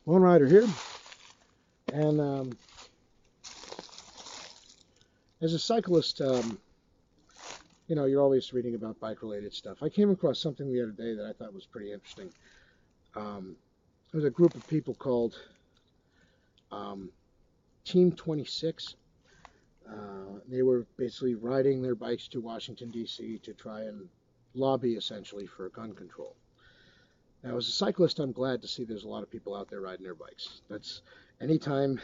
Lone Rider here, and as a cyclist, you're always reading about bike-related stuff. I came across something the other day that I thought was pretty interesting. There was a group of people called Team26. They were basically riding their bikes to Washington, D.C. to try and lobby, essentially, for gun control. Now, as a cyclist, I'm glad to see there's a lot of people out there riding their bikes. That's anytime,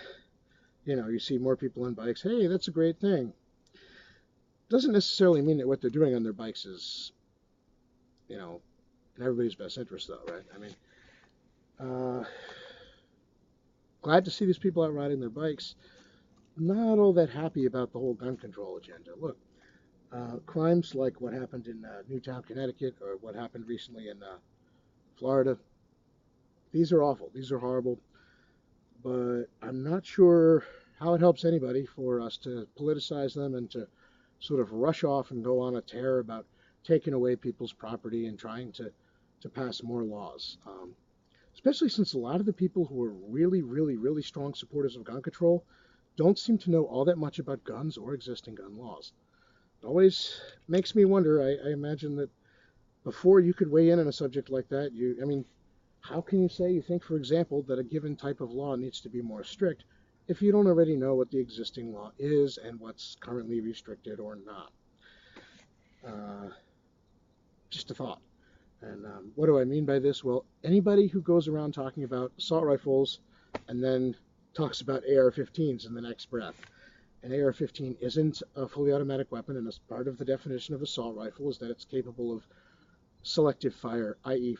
you see more people on bikes, hey, that's a great thing. Doesn't necessarily mean that what they're doing on their bikes is, in everybody's best interest, though, right? I mean, glad to see these people out riding their bikes. Not all that happy about the whole gun control agenda. Look, crimes like what happened in Newtown, Connecticut, or what happened recently in Florida, these are awful. These are horrible. But I'm not sure how it helps anybody for us to politicize them and to sort of rush off and go on a tear about taking away people's property and trying to pass more laws. Especially since a lot of the people who are really, really, really strong supporters of gun control don't seem to know all that much about guns or existing gun laws. It always makes me wonder. I imagine that before you could weigh in on a subject like that, how can you say you think, for example, that a given type of law needs to be more strict if you don't already know what the existing law is and what's currently restricted or not? Just a thought. And what do I mean by this? Well, anybody who goes around talking about assault rifles and then talks about AR-15s in the next breath. An AR-15 isn't a fully automatic weapon, and as part of the definition of assault rifle is that it's capable of selective fire, i.e.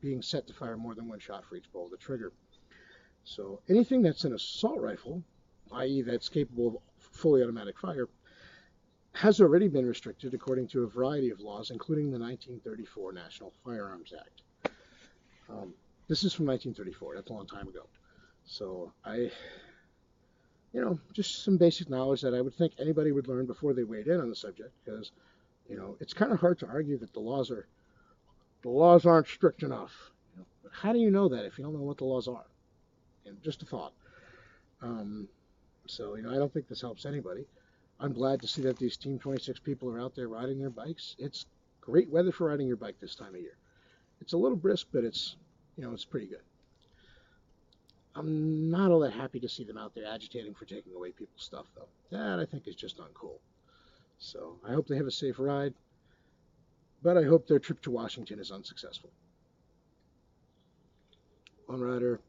being set to fire more than one shot for each pull of the trigger. So anything that's an assault rifle, i.e. that's capable of fully automatic fire, has already been restricted according to a variety of laws, including the 1934 National Firearms Act. This is from 1934. That's a long time ago. So just some basic knowledge that I would think anybody would learn before they weighed in on the subject, because, it's kind of hard to argue that the laws aren't strict enough. How do you know that if you don't know what the laws are? Just a thought. So, I don't think this helps anybody. I'm glad to see that these Team 26 people are out there riding their bikes. It's great weather for riding your bike this time of year. It's a little brisk, but it's pretty good. I'm not all that happy to see them out there agitating for taking away people's stuff, though. That, I think, is just uncool. So I hope they have a safe ride, but I hope their trip to Washington is unsuccessful. Lone Rider.